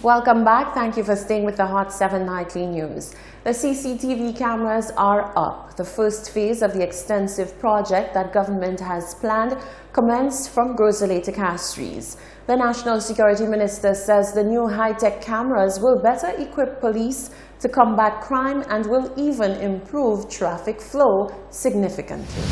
Welcome back. Thank you for staying with the Hot 7 Nightly News. The CCTV cameras are up. The first phase of the extensive project that government has planned commenced from Groseley to Castries. The National Security Minister says the new high-tech cameras will better equip police to combat crime and will even improve traffic flow significantly.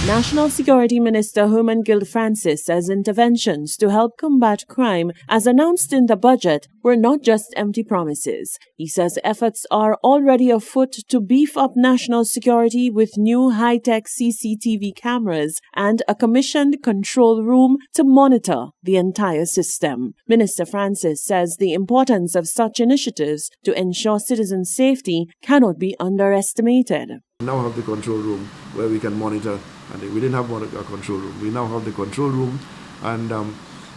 National Security Minister Herman Francis says interventions to help combat crime, as announced in the budget, were not just empty promises. He says efforts are already afoot to beef up national security with new high-tech CCTV cameras and a commissioned control room to monitor the entire system. Minister Francis says the importance of such initiatives to ensure citizen safety cannot be underestimated. We now have the control room where we can monitor, and we didn't have a control room. We now have the control room, and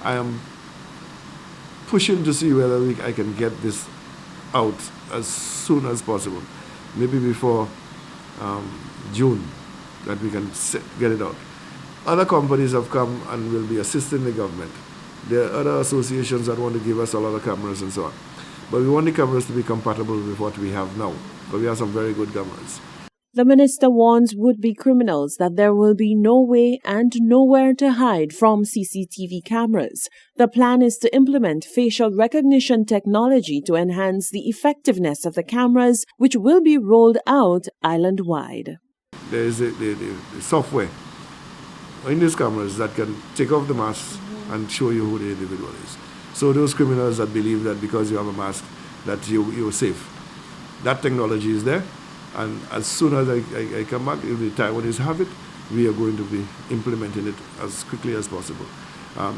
I am pushing to see whether I can get this out as soon as possible, maybe before June, that we can get it out. Other companies have come and will be assisting the government. There are other associations that want to give us a lot of cameras and so on. But we want the cameras to be compatible with what we have now, but we have some very good cameras. The minister warns would-be criminals that there will be no way and nowhere to hide from CCTV cameras. The plan is to implement facial recognition technology to enhance the effectiveness of the cameras, which will be rolled out island-wide. There is the software in these cameras that can take off the mask and show you who the individual is. So those criminals that believe that because you have a mask that you're safe, that technology is there. And as soon as I come back, if the Taiwanese have it, we are going to be implementing it as quickly as possible.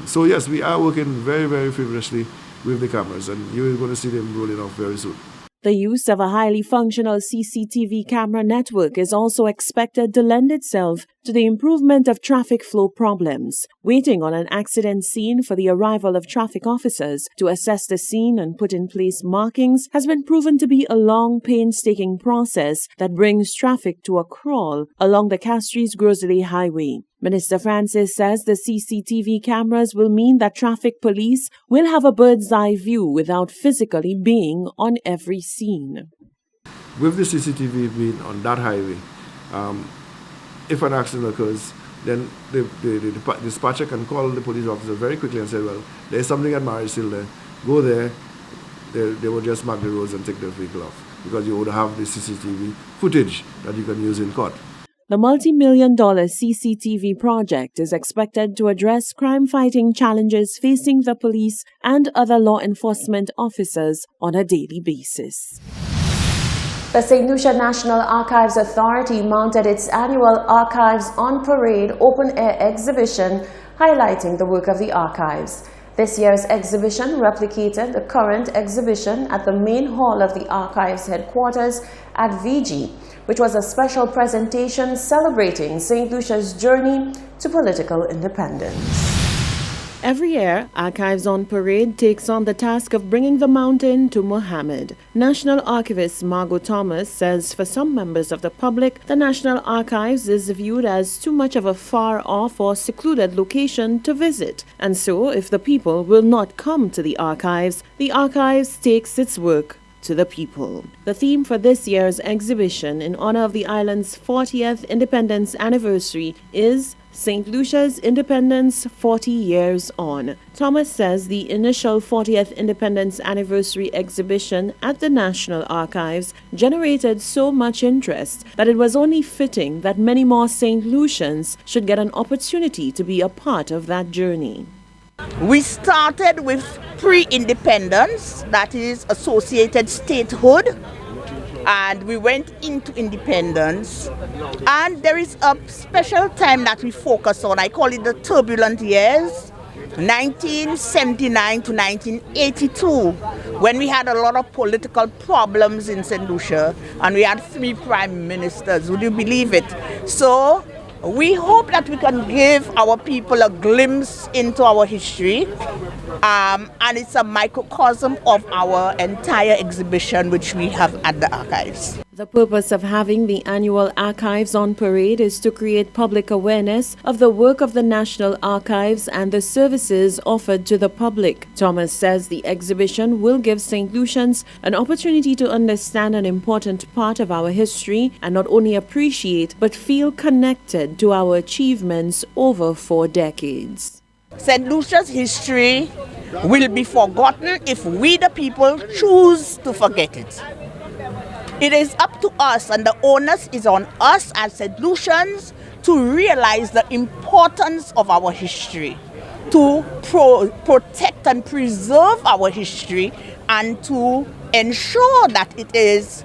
So yes, we are working very, very feverishly with the cameras, and you're going to see them rolling off very soon. The use of a highly functional CCTV camera network is also expected to lend itself to the improvement of traffic flow problems. Waiting on an accident scene for the arrival of traffic officers to assess the scene and put in place markings has been proven to be a long, painstaking process that brings traffic to a crawl along the Castries-Groseley Highway. Minister Francis says the CCTV cameras will mean that traffic police will have a bird's-eye view without physically being on every scene. With the CCTV being on that highway, if an accident occurs, then the dispatcher can call the police officer very quickly and say, well, there's something at Marriage Hill there. Go there. They will just mark the roads and take the vehicle off, because you would have the CCTV footage that you can use in court. The multi-million-dollar CCTV project is expected to address crime-fighting challenges facing the police and other law enforcement officers on a daily basis. The St. Lucia National Archives Authority mounted its annual Archives on Parade open-air exhibition highlighting the work of the archives. This year's exhibition replicated the current exhibition at the main hall of the Archives headquarters at VG, which was a special presentation celebrating St. Lucia's journey to political independence. Every year, Archives on Parade takes on the task of bringing the mountain to Muhammad. National Archivist Margot Thomas says for some members of the public, the National Archives is viewed as too much of a far-off or secluded location to visit. And so, if the people will not come to the Archives takes its work to the people. The theme for this year's exhibition, in honor of the island's 40th independence anniversary, is St. Lucia's Independence 40 Years On. Thomas says the initial 40th Independence Anniversary exhibition at the National Archives generated so much interest that it was only fitting that many more St. Lucians should get an opportunity to be a part of that journey. We started with pre-independence, that is associated statehood, and we went into independence, and there is a special time that we focus on. I call it the turbulent years, 1979 to 1982, when we had a lot of political problems in St. Lucia, and we had 3 prime ministers. Would you believe it? So we hope that we can give our people a glimpse into our history, and it's a microcosm of our entire exhibition which we have at the archives. The purpose of having the annual archives on parade is to create public awareness of the work of the National Archives and the services offered to the public. Thomas says the exhibition will give St. Lucians an opportunity to understand an important part of our history and not only appreciate but feel connected to our achievements over 4 decades. St. Lucia's history will be forgotten if we the people choose to forget it. It is up to us, and the onus is on us as St. Lucians to realize the importance of our history, to protect and preserve our history, and to ensure that it is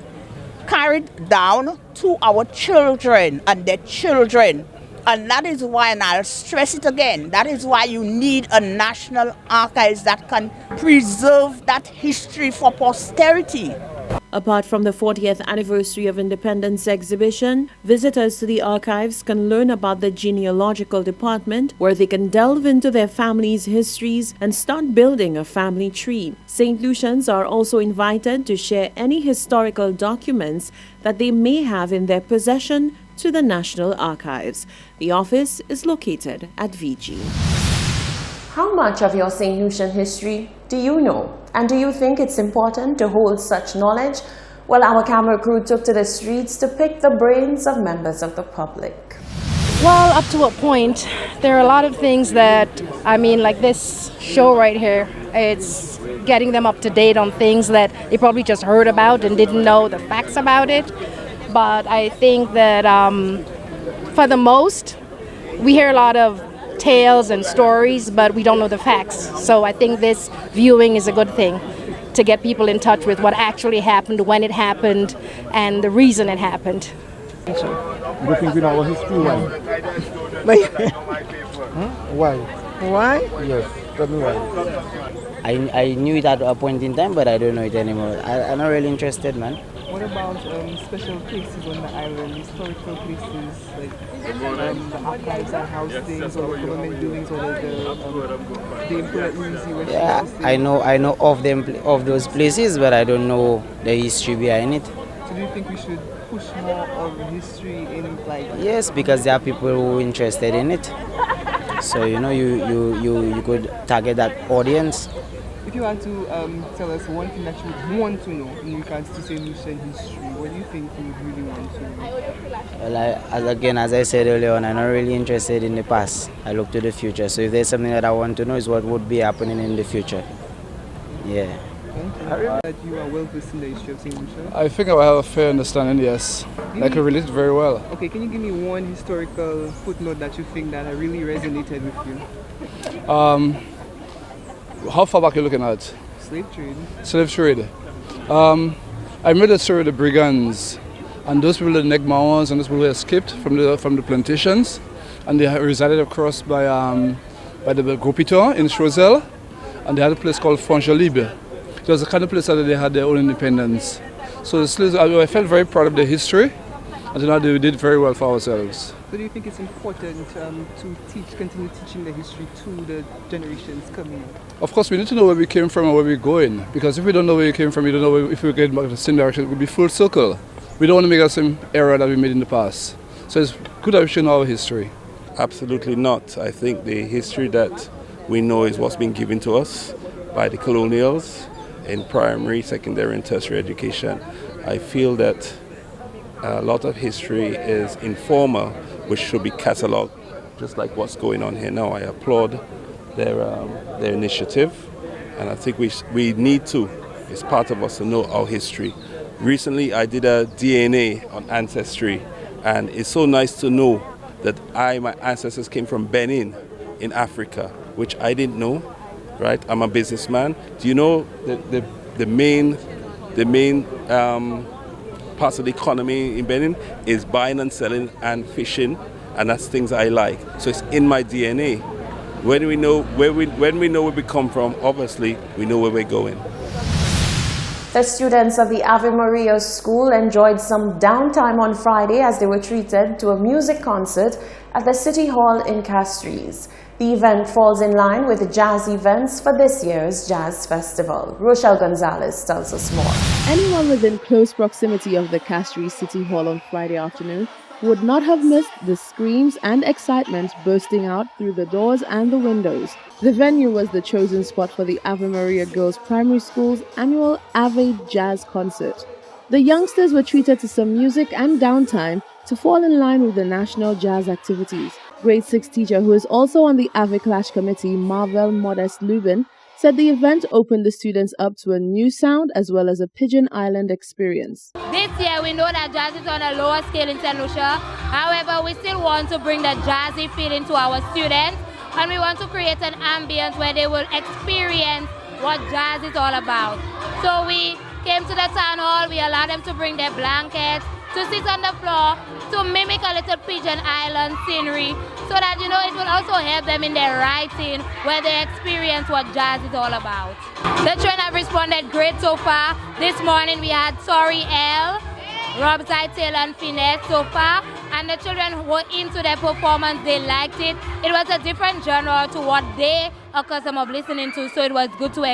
carried down to our children and their children. And that is why, and I'll stress it again, that is why you need a national archives that can preserve that history for posterity. Apart from the 40th anniversary of independence exhibition, visitors to the archives can learn about the genealogical department, where they can delve into their family's histories and start building a family tree. St. Lucians are also invited to share any historical documents that they may have in their possession to the National Archives. The office is located at VG. How much of your St. Lucian history do you know? And do you think it's important to hold such knowledge? Well, our camera crew took to the streets to pick the brains of members of the public. Well, up to a point, there are a lot of things that, like this show right here, it's getting them up to date on things that they probably just heard about and didn't know the facts about it. But I think that for the most, we hear a lot of tales and stories, but we don't know the facts. So I think this viewing is a good thing to get people in touch with what actually happened, when it happened, and the reason it happened. You think we know our history? Why? Why? Why? Yes, tell me why. I knew it at a point in time, but I don't know it anymore. I'm not really interested, man. What about special places on the island, historical places like the archives and housings or the government buildings or the important museum? Yeah, I know of those places, but I don't know the history behind it. So do you think we should push more of history in Yes, because there are people who are interested in it. So you could target that audience. If you had to tell us one thing that you would want to know in regards to St. Lucian history, what do you think you would really want to know? Well, as I said earlier on, I'm not really interested in the past. I look to the future. So if there's something that I want to know, is what would be happening in the future. Yeah. Thank you. That you are well versed in the history of St. Lucia? I think I have a fair understanding, yes. I can relate very well. Okay, can you give me one historical footnote that you think that really resonated with you? How far back are you looking at? Slave trade. Slave trade. I made a story of the brigands, and those people, the Negmaons, and those people who escaped from the plantations, and they resided across by the Gros in Choiseul, and they had a place called Fonjolibe. It was the kind of place that they had their own independence. So the slaves, I felt very proud of their history, and they did very well for ourselves. So do you think it's important to continue teaching the history to the generations coming? Of course, we need to know where we came from and where we're going. Because if we don't know where we came from, we don't know if we're getting back in the same direction, it would be full circle. We don't want to make the same error that we made in the past. So it's good that we should know our history. Absolutely not. I think the history that we know is what's been given to us by the colonials in primary, secondary, and tertiary education. I feel that a lot of history is informal, which should be catalogued, just like what's going on here now. I applaud their initiative, and I think we need to, it's part of us to know our history. Recently I did a DNA on ancestry, and it's so nice to know that my ancestors came from Benin in Africa, which I didn't know, right? I'm a businessman. Do you know the main parts of the economy in Benin is buying and selling and fishing, and that's things I like. So it's in my DNA. When we know where we come from, obviously we know where we're going. The students of the Ave Maria School enjoyed some downtime on Friday as they were treated to a music concert at the City Hall in Castries. The event falls in line with the jazz events for this year's Jazz Festival. Rochelle Gonzalez tells us more. Anyone within close proximity of the Castries City Hall on Friday afternoon would not have missed the screams and excitement bursting out through the doors and the windows. The venue was the chosen spot for the Ave Maria Girls Primary School's annual Ave Jazz Concert. The youngsters were treated to some music and downtime to fall in line with the national jazz activities. Grade 6 teacher who is also on the Ave Clash committee, Marvel Modest Lubin, said the event opened the students up to a new sound as well as a Pigeon Island experience. This year we know that jazz is on a lower scale in St. Lucia. However, we still want to bring the jazzy feel into our students, and we want to create an ambience where they will experience what jazz is all about. So we came to the town hall, we allowed them to bring their blankets, to sit on the floor, to mimic a little Pigeon Island scenery, so that, you know, it will also help them in their writing, where they experience what jazz is all about. The children have responded great so far. This morning we had Tori L, Rob Taylor and Finesse so far, and the children who were into their performance, they liked it. It was a different genre to what they are accustomed of listening to, so it was good to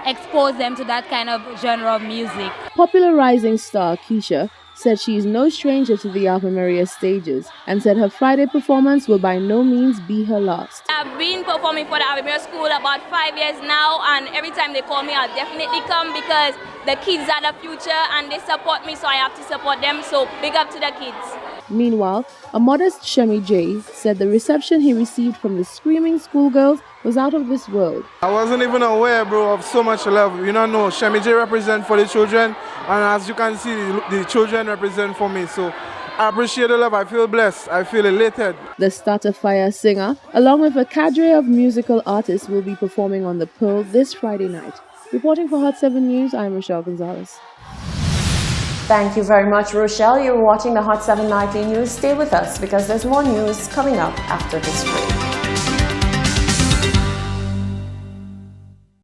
expose them to that kind of genre of music. Popular rising star Keisha said she is no stranger to the Ave Maria stages and said her Friday performance will by no means be her last. I've been performing for the Ave Maria School about 5 years now, and every time they call me, I'll definitely come because the kids are the future and they support me, so I have to support them, so big up to the kids. Meanwhile, a modest Shemi J said the reception he received from the screaming schoolgirls was out of this world. I wasn't even aware, bro, of so much love. You don't know, Shemi J represent for the children, and as you can see, the children represent for me. So I appreciate the love. I feel blessed. I feel elated. The Starter Fire singer, along with a cadre of musical artists, will be performing on the Pearl this Friday night. Reporting for Hot 7 News, I'm Rochelle Gonzalez. Thank you very much, Rochelle. You're watching the Hot 7 Nightly News. Stay with us because there's more news coming up after this break.